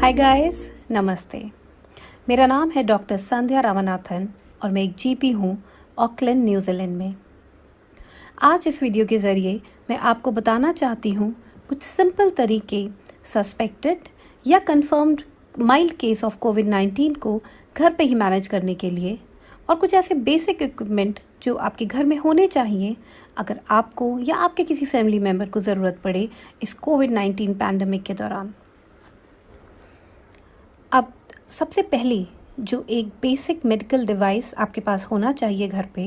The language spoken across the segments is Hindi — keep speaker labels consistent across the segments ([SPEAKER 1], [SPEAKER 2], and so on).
[SPEAKER 1] हाय गाइस, नमस्ते। मेरा नाम है डॉक्टर संध्या रामनाथन और मैं एक जीपी हूँ ऑकलैंड, न्यूजीलैंड में। आज इस वीडियो के ज़रिए मैं आपको बताना चाहती हूँ कुछ सिंपल तरीके सस्पेक्टेड या कंफर्म्ड माइल्ड केस ऑफ कोविड-19 को घर पे ही मैनेज करने के लिए, और कुछ ऐसे बेसिक इक्विपमेंट जो आपके घर में होने चाहिए अगर आपको या आपके किसी फैमिली मेम्बर को ज़रूरत पड़े इस कोविड-19 पैंडमिक के दौरान। अब सबसे पहले जो एक बेसिक मेडिकल डिवाइस आपके पास होना चाहिए घर पे,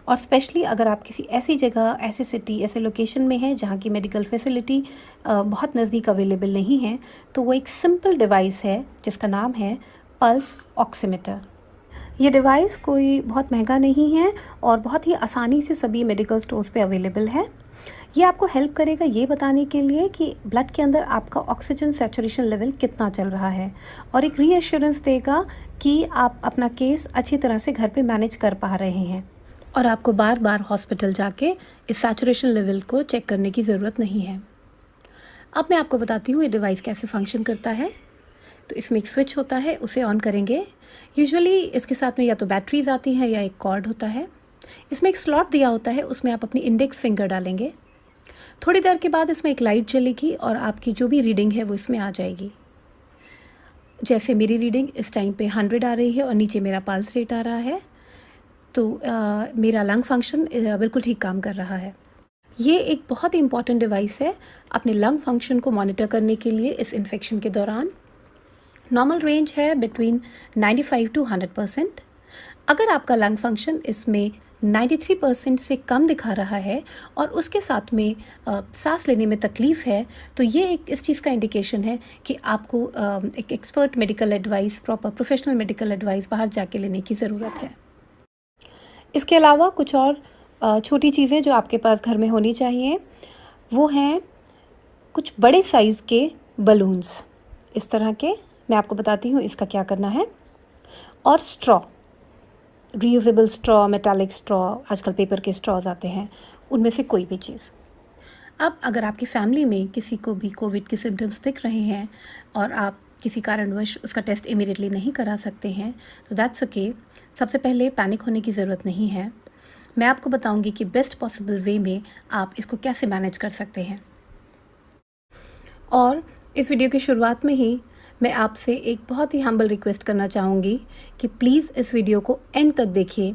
[SPEAKER 1] और स्पेशली अगर आप किसी ऐसी जगह, ऐसे सिटी, ऐसे लोकेशन में हैं जहाँ की मेडिकल फैसिलिटी बहुत नज़दीक अवेलेबल नहीं है, तो वो एक सिंपल डिवाइस है जिसका नाम है पल्स ऑक्सीमीटर। ये डिवाइस कोई बहुत महंगा नहीं है और बहुत ही आसानी से सभी मेडिकल स्टोर्स पे अवेलेबल है। ये आपको हेल्प करेगा ये बताने के लिए कि ब्लड के अंदर आपका ऑक्सीजन सैचुरेशन लेवल कितना चल रहा है, और एक रीअश्योरेंस देगा कि आप अपना केस अच्छी तरह से घर पे मैनेज कर पा रहे हैं और आपको बार बार हॉस्पिटल जाके इस सैचुरेशन लेवल को चेक करने की ज़रूरत नहीं है। अब मैं आपको बताती हूँ ये डिवाइस कैसे फंक्शन करता है। तो इसमें एक स्विच होता है, उसे ऑन करेंगे। यूजुअली इसके साथ में या तो बैटरीज आती हैं या एक कॉर्ड होता है। इसमें एक स्लॉट दिया होता है, उसमें आप अपनी इंडेक्स फिंगर डालेंगे। थोड़ी देर के बाद इसमें एक लाइट जलेगी और आपकी जो भी रीडिंग है वो इसमें आ जाएगी। जैसे मेरी रीडिंग इस टाइम पे 100 आ रही है और नीचे मेरा पल्स रेट आ रहा है, तो मेरा लंग फंक्शन बिल्कुल ठीक काम कर रहा है। ये एक बहुत ही इंपॉर्टेंट डिवाइस है अपने लंग फंक्शन को मॉनिटर करने के लिए इस इन्फेक्शन के दौरान। नॉर्मल रेंज है बिटवीन 95 to 100%। अगर आपका लंग फंक्शन इसमें 93% से कम दिखा रहा है और उसके साथ में सांस लेने में तकलीफ़ है, तो ये एक इस चीज़ का इंडिकेशन है कि आपको एक expert medical advice, proper professional medical advice बाहर जाके लेने की ज़रूरत है। इसके अलावा कुछ और छोटी चीज़ें जो आपके पास घर में होनी चाहिए वो हैं कुछ बड़े साइज़ के बलून्स, इस तरह के। मैं आपको बताती हूँ इसका क्या करना है। और straw, reusable straw, metallic straw, आजकल पेपर के स्ट्रॉज आते हैं, उनमें से कोई भी चीज़। अब अगर आपकी फैमिली में किसी को भी कोविड के सिम्टम्स दिख रहे हैं और आप किसी कारणवश उसका टेस्ट इमीडिएटली नहीं करा सकते हैं, तो दैट्स ओके। सबसे पहले पैनिक होने की ज़रूरत नहीं है। मैं आपको बताऊंगी कि बेस्ट पॉसिबल वे में आप इसको कैसे मैनेज कर सकते हैं। और इस वीडियो की शुरुआत में ही मैं आपसे एक बहुत ही हम्बल रिक्वेस्ट करना चाहूँगी कि प्लीज़ इस वीडियो को एंड तक देखिए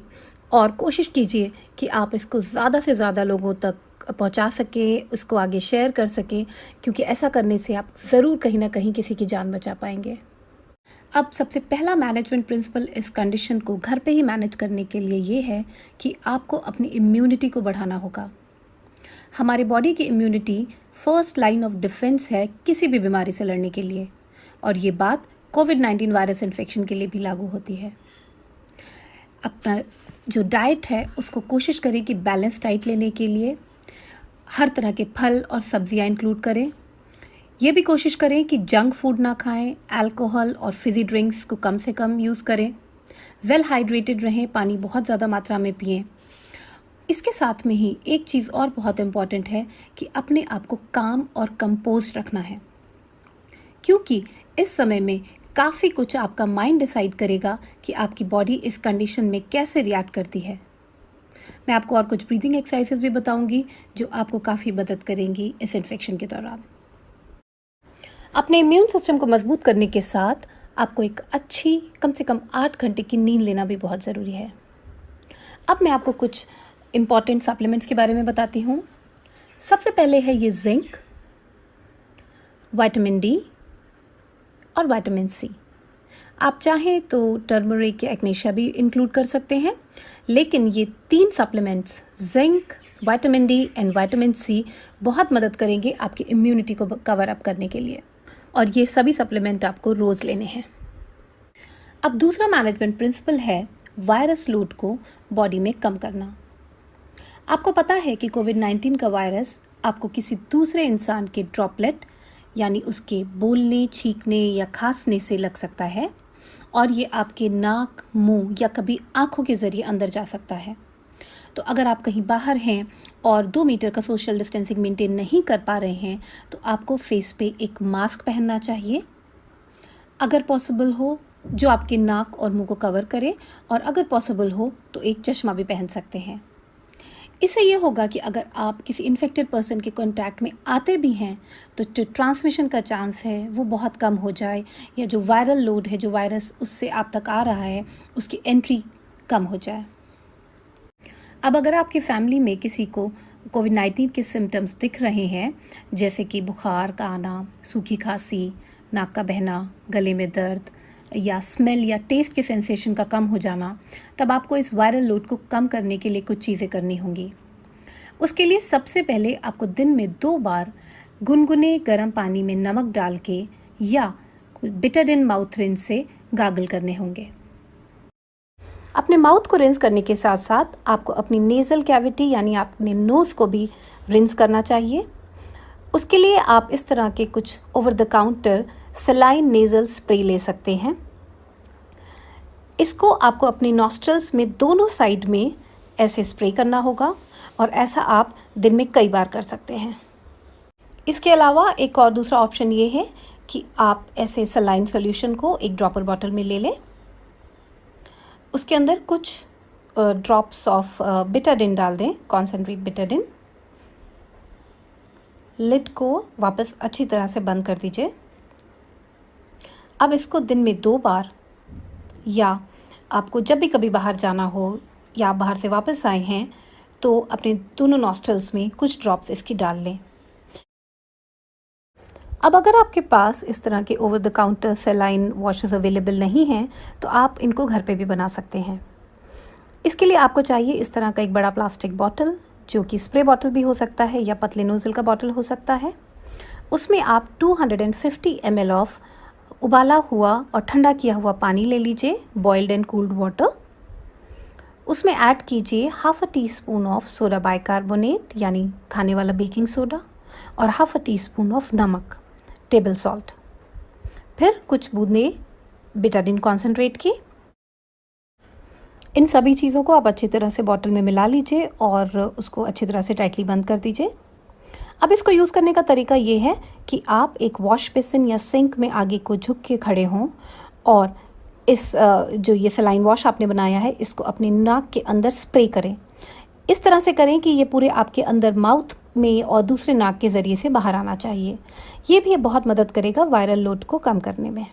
[SPEAKER 1] और कोशिश कीजिए कि आप इसको ज़्यादा से ज़्यादा लोगों तक पहुंचा सकें, उसको आगे शेयर कर सकें, क्योंकि ऐसा करने से आप ज़रूर कहीं ना कहीं किसी की जान बचा पाएंगे। अब सबसे पहला मैनेजमेंट प्रिंसिपल इस कंडीशन को घर पे ही मैनेज करने के लिए ये है कि आपको अपनी इम्यूनिटी को बढ़ाना होगा। हमारी बॉडी की immunity first line of defence है किसी भी बीमारी से लड़ने के लिए, और ये बात कोविड-19 वायरस इन्फेक्शन के लिए भी लागू होती है। अपना जो डाइट है उसको कोशिश करें कि बैलेंस डाइट लेने के लिए हर तरह के फल और सब्जियां इंक्लूड करें। ये भी कोशिश करें कि जंक फूड ना खाएं, अल्कोहल और फिज़ी ड्रिंक्स को कम से कम यूज़ करें, वेल हाइड्रेटेड रहें, पानी बहुत ज़्यादा मात्रा में पिएं। इसके साथ में ही एक चीज़ और बहुत इम्पॉर्टेंट है कि अपने आप को काम और कंपोज रखना है, क्योंकि इस समय में काफ़ी कुछ आपका माइंड डिसाइड करेगा कि आपकी बॉडी इस कंडीशन में कैसे रिएक्ट करती है। मैं आपको और कुछ ब्रीदिंग एक्सरसाइजेस भी बताऊंगी जो आपको काफ़ी मदद करेंगी इस इन्फेक्शन के दौरान। अपने इम्यून सिस्टम को मजबूत करने के साथ आपको एक अच्छी कम से कम 8 घंटे की नींद लेना भी बहुत ज़रूरी है। अब मैं आपको कुछ इम्पॉर्टेंट सप्लीमेंट्स के बारे में बताती हूँ। सबसे पहले है ये जिंक, विटामिन डी और विटामिन सी। आप चाहें तो टर्मरिक या एक्नेशिया भी इंक्लूड कर सकते हैं, लेकिन ये 3 supplements zinc, vitamin D and vitamin C बहुत मदद करेंगे आपकी इम्यूनिटी को कवर अप करने के लिए, और ये सभी सप्लीमेंट आपको रोज़ लेने हैं। अब दूसरा मैनेजमेंट प्रिंसिपल है वायरस लोड को बॉडी में कम करना। आपको पता है कि कोविड-19 का वायरस आपको किसी दूसरे इंसान के ड्रॉपलेट यानी उसके बोलने, छींकने या खांसने से लग सकता है, और ये आपके नाक, मुंह या कभी आँखों के ज़रिए अंदर जा सकता है। तो अगर आप कहीं बाहर हैं और 2 मीटर का सोशल डिस्टेंसिंग मेंटेन नहीं कर पा रहे हैं, तो आपको फेस पे एक मास्क पहनना चाहिए। अगर पॉसिबल हो जो आपके नाक और मुंह को कवर करे, और अगर पॉसिबल हो तो एक चश्मा भी पहन सकते हैं। इससे ये होगा कि अगर आप किसी इन्फेक्टेड पर्सन के कांटेक्ट में आते भी हैं तो जो ट्रांसमिशन का चांस है वो बहुत कम हो जाए, या जो वायरल लोड है, जो वायरस उससे आप तक आ रहा है, उसकी एंट्री कम हो जाए। अब अगर आपकी फैमिली में किसी को कोविड-19 के सिम्टम्स दिख रहे हैं, जैसे कि बुखार का आना, सूखी खांसी, नाक का बहना, गले में दर्द, या स्मेल या टेस्ट के सेंसेशन का कम हो जाना, तब आपको इस वायरल लोड को कम करने के लिए कुछ चीज़ें करनी होंगी। उसके लिए सबसे पहले आपको दिन में 2 बार गुनगुने गर्म पानी में नमक डाल के या बिटाडिन माउथ रिंस से गार्गल करने होंगे। अपने माउथ को रिंस करने के साथ साथ आपको अपनी नेज़ल कैविटी यानी अपने नोज़ को भी रिंस करना चाहिए। उसके लिए आप इस तरह के कुछ over the counter saline nasal spray ले सकते हैं। इसको आपको अपनी नॉस्ट्रल्स में दोनों साइड में ऐसे स्प्रे करना होगा, और ऐसा आप दिन में कई बार कर सकते हैं। इसके अलावा एक और दूसरा ऑप्शन ये है कि आप ऐसे सलाइन सॉल्यूशन को एक ड्रॉपर बॉटल में ले लें, उसके अंदर कुछ ड्रॉप्स ऑफ बिटाडिन डाल दें, कॉन्सेंट्रेट बिटाडिन। लिड को वापस अच्छी तरह से बंद कर दीजिए। अब इसको दिन में 2 बार, या आपको जब भी कभी बाहर जाना हो या आप बाहर से वापस आए हैं तो अपने दोनों नॉस्ट्रल्स में कुछ ड्रॉप्स इसकी डाल लें। अब अगर आपके पास इस तरह के over the counter saline washes available नहीं हैं तो आप इनको घर पे भी बना सकते हैं। इसके लिए आपको चाहिए इस तरह का एक बड़ा प्लास्टिक बॉटल, जो कि स्प्रे बॉटल भी हो सकता है या पतले नोज़ल का बॉटल हो सकता है। उसमें आप 250 ml ऑफ उबाला हुआ और ठंडा किया हुआ पानी ले लीजिए, बॉइल्ड एंड कूल्ड वाटर। उसमें ऐड कीजिए ½ टीस्पून ऑफ सोडा बाइकार्बोनेट यानी खाने वाला बेकिंग सोडा, और ½ टीस्पून ऑफ नमक, टेबल सॉल्ट। फिर कुछ बूंदें बिटाडिन कॉन्सेंट्रेट की। इन सभी चीज़ों को आप अच्छी तरह से बॉटल में मिला लीजिए और उसको अच्छी तरह से टाइटली बंद कर दीजिए। अब इसको यूज़ करने का तरीका ये है कि आप एक वॉश बेसिन या सिंक में आगे को झुक के खड़े हों, और इस जो ये सलाइन वॉश आपने बनाया है इसको अपने नाक के अंदर स्प्रे करें। इस तरह से करें कि ये पूरे आपके अंदर माउथ में और दूसरे नाक के ज़रिए से बाहर आना चाहिए। ये भी बहुत मदद करेगा वायरल लोड को कम करने में।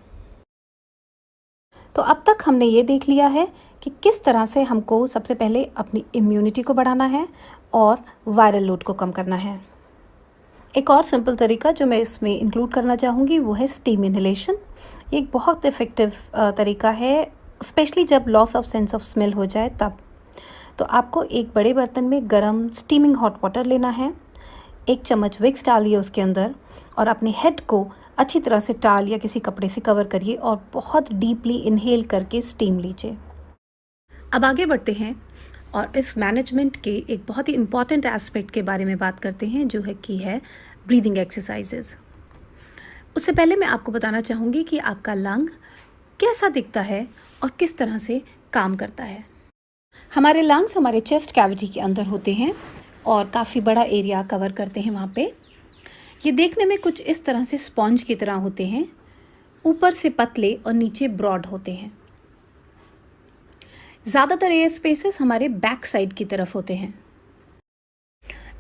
[SPEAKER 1] तो अब तक हमने ये देख लिया है कि किस तरह से हमको सबसे पहले अपनी इम्यूनिटी को बढ़ाना है और वायरल लोड को कम करना है। एक और सिंपल तरीका जो मैं इसमें इंक्लूड करना चाहूँगी वो है स्टीम इन्हेलेशन। ये एक बहुत इफ़ेक्टिव तरीका है, स्पेशली जब loss of sense of smell हो जाए तब। तो आपको एक बड़े बर्तन में गरम स्टीमिंग हॉट वाटर लेना है, 1 चम्मच विक्स डालिए उसके अंदर, और अपने हेड को अच्छी तरह से टाल या किसी कपड़े से कवर करिए और बहुत डीपली इनहेल करके स्टीम लीजिए। अब आगे बढ़ते हैं और इस मैनेजमेंट के एक बहुत ही इम्पॉर्टेंट एस्पेक्ट के बारे में बात करते हैं, जो है ब्रीदिंग एक्सरसाइजेज। उससे पहले मैं आपको बताना चाहूँगी कि आपका लंग कैसा दिखता है और किस तरह से काम करता है। हमारे लंग्स हमारे चेस्ट कैविटी के अंदर होते हैं और काफ़ी बड़ा एरिया कवर करते हैं वहाँ पे। ये देखने में कुछ इस तरह से स्पॉन्ज की तरह होते हैं, ऊपर से पतले और नीचे ब्रॉड होते हैं। ज़्यादातर एयर स्पेसेस हमारे बैक साइड की तरफ होते हैं।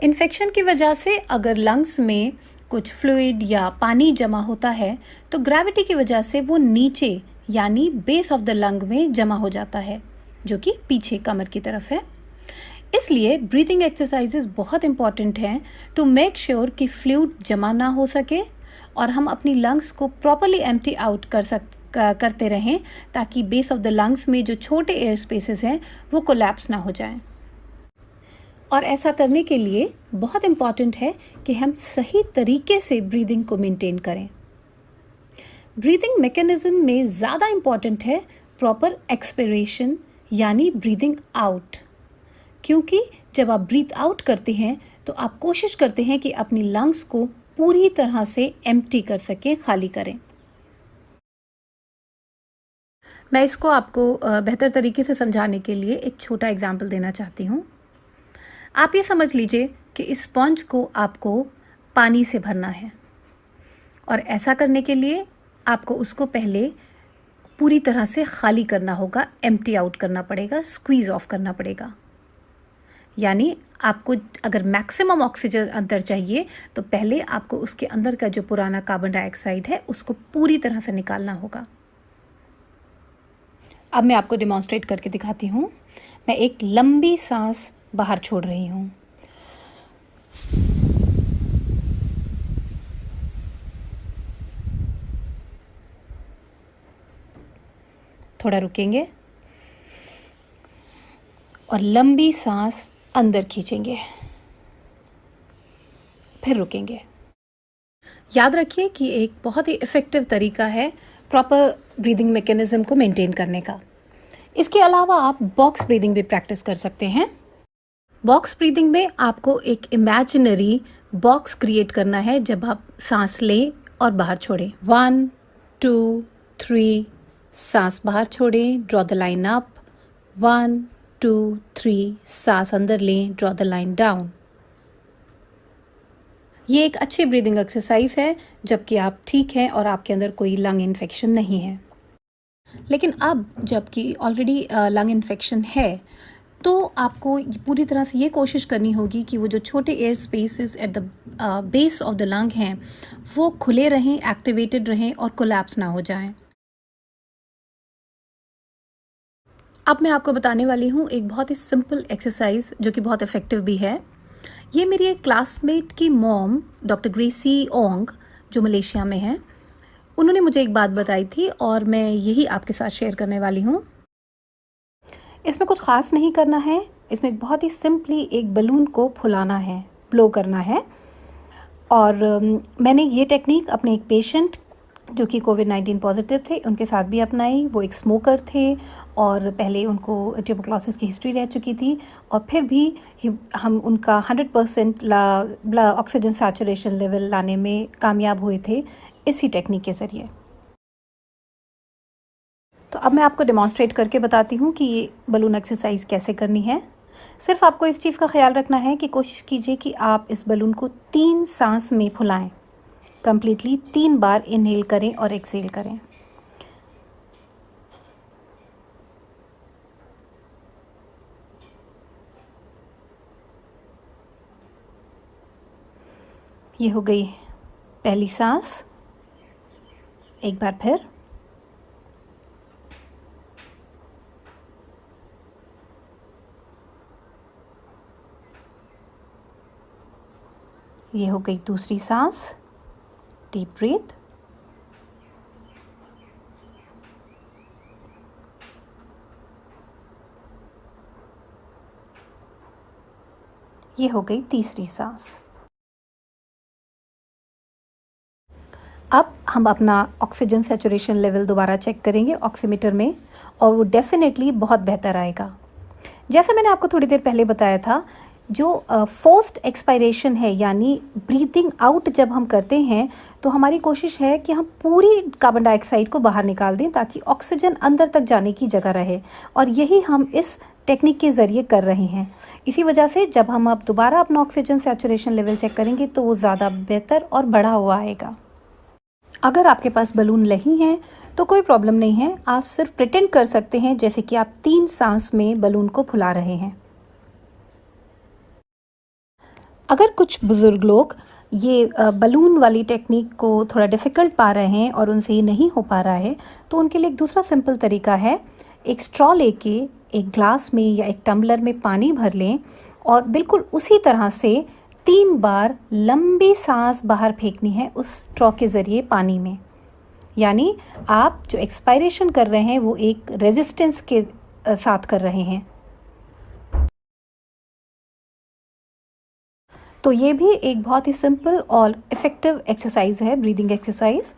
[SPEAKER 1] इन्फेक्शन की वजह से अगर लंग्स में कुछ फ्लूइड या पानी जमा होता है तो ग्रेविटी की वजह से वो नीचे यानी बेस ऑफ द लंग में जमा हो जाता है, जो कि पीछे कमर की तरफ है। इसलिए ब्रीदिंग एक्सरसाइजेस बहुत इंपॉर्टेंट हैं टू मेक श्योर कि फ्लूइड जमा ना हो सके और हम अपनी लंग्स को प्रॉपरली एम्प्टी आउट करते रहें, ताकि बेस ऑफ द लंग्स में जो छोटे एयर स्पेसेस हैं वो कोलैप्स ना हो जाएं। और ऐसा करने के लिए बहुत इम्पॉर्टेंट है कि हम सही तरीके से ब्रीदिंग को मेंटेन करें। ब्रीदिंग मैकेनिज्म में ज़्यादा इम्पॉर्टेंट है प्रॉपर एक्सपिरेशन यानी ब्रीदिंग आउट, क्योंकि जब आप ब्रीथ आउट करते हैं तो आप कोशिश करते हैं कि अपनी लंग्स को पूरी तरह से एम्प्टी कर सकें, खाली करें। मैं इसको आपको बेहतर तरीके से समझाने के लिए एक छोटा एग्जाम्पल देना चाहती हूँ। आप ये समझ लीजिए कि इस स्पॉन्ज को आपको पानी से भरना है, और ऐसा करने के लिए आपको उसको पहले पूरी तरह से खाली करना होगा, एम्प्टी आउट करना पड़ेगा, स्क्वीज़ ऑफ करना पड़ेगा। यानी आपको अगर मैक्सिमम ऑक्सीजन अंदर चाहिए तो पहले आपको उसके अंदर का जो पुराना कार्बन डाइऑक्साइड है उसको पूरी तरह से निकालना होगा। अब मैं आपको डिमॉन्स्ट्रेट करके दिखाती हूँ। मैं एक लंबी सांस बाहर छोड़ रही हूँ। थोड़ा रुकेंगे और लंबी सांस अंदर खींचेंगे, फिर रुकेंगे। याद रखिए कि एक बहुत ही इफ़ेक्टिव तरीका है प्रॉपर ब्रीदिंग मैकेनिज़्म को मेंटेन करने का। इसके अलावा आप बॉक्स ब्रीदिंग भी प्रैक्टिस कर सकते हैं। बॉक्स ब्रीदिंग में आपको एक इमेजिनरी बॉक्स क्रिएट करना है जब आप सांस लें और बाहर छोड़ें। 1 2 3 सांस बाहर छोड़ें, ड्रॉ द लाइन अप। 1 2 3 सांस अंदर लें, ड्रॉ द लाइन डाउन। ये एक अच्छी ब्रीदिंग एक्सरसाइज है जबकि आप ठीक हैं और आपके अंदर कोई लंग इन्फेक्शन नहीं है। लेकिन अब जबकि ऑलरेडी लंग इन्फेक्शन है तो आपको पूरी तरह से ये कोशिश करनी होगी कि वो जो छोटे air spaces at the base of the lung हैं वो खुले रहें, एक्टिवेटेड रहें और कोलैप्स ना हो जाएं। अब मैं आपको बताने वाली हूँ एक बहुत ही सिंपल एक्सरसाइज जो कि बहुत इफ़ेक्टिव भी है। ये मेरी एक क्लासमेट की मॉम डॉक्टर ग्रेसी ओंग जो मलेशिया में है, उन्होंने मुझे एक बात बताई थी और मैं यही आपके साथ शेयर करने वाली हूँ। इसमें कुछ ख़ास नहीं करना है, इसमें बहुत ही सिंपली एक बलून को फुलाना है, ब्लो करना है। और मैंने ये टेक्निक अपने एक पेशेंट जो कि कोविड-19 पॉजिटिव थे उनके साथ भी अपनाई। वो एक स्मोकर थे और पहले उनको ट्यूबरक्लोसिस की हिस्ट्री रह चुकी थी और फिर भी हम उनका 100% ऑक्सीजन सैचुरेशन लेवल लाने में कामयाब हुए थे इसी टेक्निक के ज़रिए। तो अब मैं आपको डेमॉन्स्ट्रेट करके बताती हूँ कि ये बलून एक्सरसाइज कैसे करनी है। सिर्फ आपको इस चीज़ का ख्याल रखना है कि कोशिश कीजिए कि आप इस बलून को 3 सांस में फुलाएं। कंप्लीटली 3 बार इनहेल करें और एक्सहेल करें। ये हो गई पहली सांस। एक बार फिर। ये हो गई दूसरी सांस। Deep breath. ये हो गई तीसरी सांस। अब हम अपना ऑक्सीजन सैचुरेशन लेवल दोबारा चेक करेंगे ऑक्सीमीटर में और वो डेफिनेटली बहुत बेहतर आएगा। जैसे मैंने आपको थोड़ी देर पहले बताया था, जो फोर्स्ड एक्सपायरेशन है यानी ब्रीदिंग आउट जब हम करते हैं तो हमारी कोशिश है कि हम पूरी कार्बन डाइऑक्साइड को बाहर निकाल दें ताकि ऑक्सीजन अंदर तक जाने की जगह रहे, और यही हम इस टेक्निक के ज़रिए कर रहे हैं। इसी वजह से जब हम अब दोबारा अपना ऑक्सीजन सैचुरेशन लेवल चेक करेंगे तो वो ज़्यादा बेहतर और बढ़ा हुआ आएगा। अगर आपके पास बलून नहीं है तो कोई प्रॉब्लम नहीं है, आप सिर्फ प्रिटेंड कर सकते हैं जैसे कि आप 3 सांस में बलून को फुला रहे हैं। अगर कुछ बुज़ुर्ग लोग ये बलून वाली टेक्निक को थोड़ा डिफ़िकल्ट पा रहे हैं और उनसे ये नहीं हो पा रहा है तो उनके लिए एक दूसरा सिंपल तरीका है। एक स्ट्रॉ लेके एक ग्लास में या एक टम्बलर में पानी भर लें और बिल्कुल उसी तरह से 3 बार लंबी सांस बाहर फेंकनी है उस स्ट्रॉ के ज़रिए पानी में। यानी आप जो एक्सपायरेशन कर रहे हैं वो एक रेजिस्टेंस के साथ कर रहे हैं। तो ये भी एक बहुत ही सिंपल और इफ़ेक्टिव एक्सरसाइज है, ब्रीदिंग एक्सरसाइज।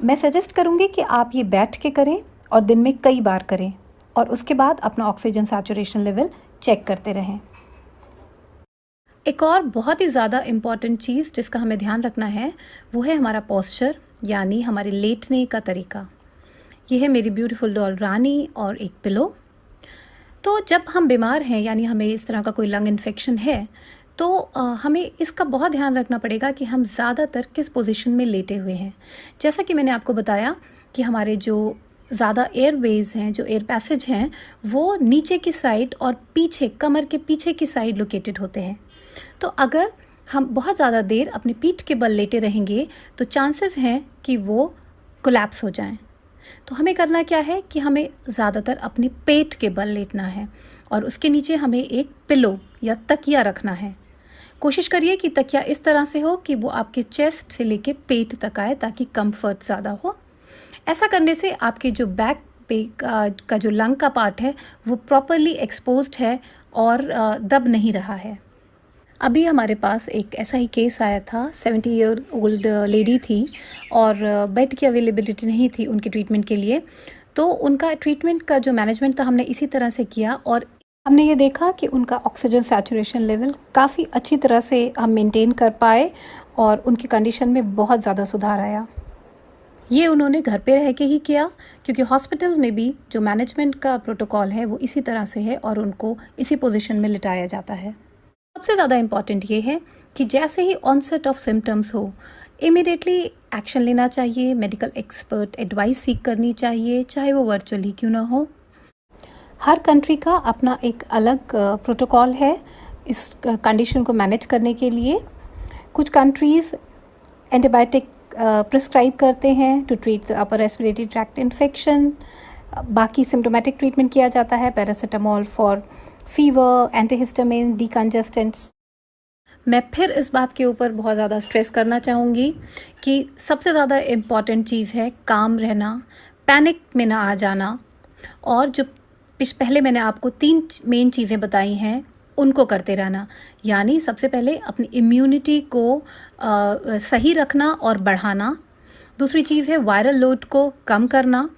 [SPEAKER 1] मैं सजेस्ट करूँगी कि आप ये बैठ के करें और दिन में कई बार करें और उसके बाद अपना ऑक्सीजन सैचुरेशन लेवल चेक करते रहें। एक और बहुत ही ज़्यादा इम्पॉर्टेंट चीज़ जिसका हमें ध्यान रखना है वो है हमारा पोस्चर, यानी हमारे लेटने का तरीका। ये है मेरी ब्यूटीफुल डॉल रानी और एक पिलो। तो जब हम बीमार हैं यानी हमें इस तरह का कोई लंग इन्फेक्शन है तो हमें इसका बहुत ध्यान रखना पड़ेगा कि हम ज़्यादातर किस पोजीशन में लेटे हुए हैं। जैसा कि मैंने आपको बताया कि हमारे जो ज़्यादा एयरवेज़ हैं, जो एयर पैसेज हैं, वो नीचे की साइड और पीछे, कमर के पीछे की साइड लोकेटेड होते हैं। तो अगर हम बहुत ज़्यादा देर अपनी पीठ के बल लेटे रहेंगे तो चांसेस हैं कि वो कोलैप्स हो जाएं। तो हमें करना क्या है कि हमें ज़्यादातर अपनी पेट के बल लेटना है और उसके नीचे हमें एक पिलो या तकिया रखना है। कोशिश करिए कि तकिया इस तरह से हो कि वो आपके चेस्ट से लेके पेट तक आए ताकि कंफर्ट ज़्यादा हो। ऐसा करने से आपके जो बैक पे का जो लंग का पार्ट है वो प्रॉपरली एक्सपोज्ड है और दब नहीं रहा है। अभी हमारे पास एक ऐसा ही केस आया था। 70 ईयर ओल्ड लेडी थी और बेड की अवेलेबिलिटी नहीं थी उनके ट्रीटमेंट के लिए। तो उनका ट्रीटमेंट का जो मैनेजमेंट था हमने इसी तरह से किया और हमने ये देखा कि उनका ऑक्सीजन सैचुरेशन लेवल काफ़ी अच्छी तरह से हम मेंटेन कर पाए और उनकी कंडीशन में बहुत ज़्यादा सुधार आया। ये उन्होंने घर पे रह के ही किया क्योंकि हॉस्पिटल्स में भी जो मैनेजमेंट का प्रोटोकॉल है वो इसी तरह से है और उनको इसी पोजीशन में लिटाया जाता है। सबसे ज़्यादा इम्पॉर्टेंट ये है कि जैसे ही ऑनसेट ऑफ सिम्टम्स हो इमीडिएटली एक्शन लेना चाहिए, मेडिकल एक्सपर्ट एडवाइस सीख करनी चाहिए, चाहे वो वर्चुअली क्यों ना हो। हर कंट्री का अपना एक अलग प्रोटोकॉल है इस कंडीशन को मैनेज करने के लिए। कुछ कंट्रीज़ एंटीबायोटिक प्रिस्क्राइब करते हैं to treat upper respiratory tract infection. बाकी सिम्टोमेटिक ट्रीटमेंट किया जाता है, paracetamol for fever, antihistamine, decongestants. मैं फिर इस बात के ऊपर बहुत ज़्यादा स्ट्रेस करना चाहूँगी कि सबसे ज़्यादा इम्पॉर्टेंट चीज़ है काम रहना, पैनिक में ना आ जाना और जो पहले मैंने आपको 3 मेन चीज़ें बताई हैं उनको करते रहना। यानी सबसे पहले अपनी इम्यूनिटी को सही रखना और बढ़ाना। दूसरी चीज़ है वायरल लोड को कम करना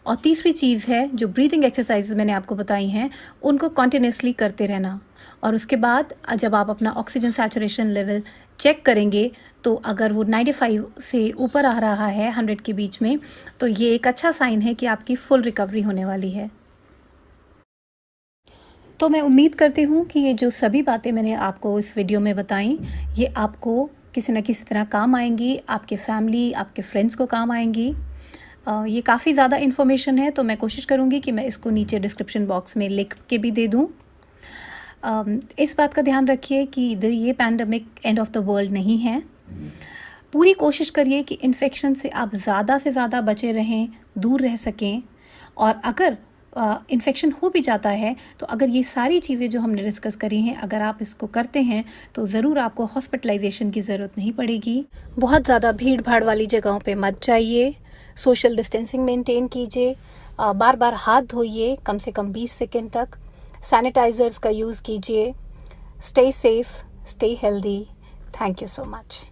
[SPEAKER 1] और तीसरी चीज़ है जो ब्रीथिंग एक्सरसाइजेज मैंने आपको बताई हैं उनको कॉन्टिन्यूसली करते रहना। और उसके बाद जब आप अपना ऑक्सीजन सैचुरेशन लेवल चेक करेंगे तो अगर वो 95 से ऊपर आ रहा है 100 के बीच में तो ये एक अच्छा साइन है कि आपकी फुल रिकवरी होने वाली है। तो मैं उम्मीद करती हूँ कि ये जो सभी बातें मैंने आपको इस वीडियो में बताई ये आपको किसी न किसी तरह काम आएंगी, आपके फैमिली, आपके फ्रेंड्स को काम आएंगी। ये काफ़ी ज़्यादा इन्फॉर्मेशन है तो मैं कोशिश करूँगी कि मैं इसको नीचे डिस्क्रिप्शन बॉक्स में लिख के भी दे दूँ। इस बात का ध्यान रखिए कि ये pandemic end of the world नहीं है। पूरी कोशिश करिए कि इन्फेक्शन से आप ज़्यादा से ज़्यादा बचे रहें, दूर रह सकें। और अगर इन्फेक्शन हो भी जाता है तो अगर ये सारी चीज़ें जो हमने डिस्कस करी हैं अगर आप इसको करते हैं तो ज़रूर आपको हॉस्पिटलाइजेशन की ज़रूरत नहीं पड़ेगी। बहुत ज़्यादा भीड़ भाड़ वाली जगहों पे मत जाइए, सोशल डिस्टेंसिंग मेंटेन कीजिए, बार बार हाथ धोइए कम से कम 20 सेकेंड तक, सैनिटाइज़र्स का यूज़ कीजिए। Stay safe, stay healthy. Thank you so much.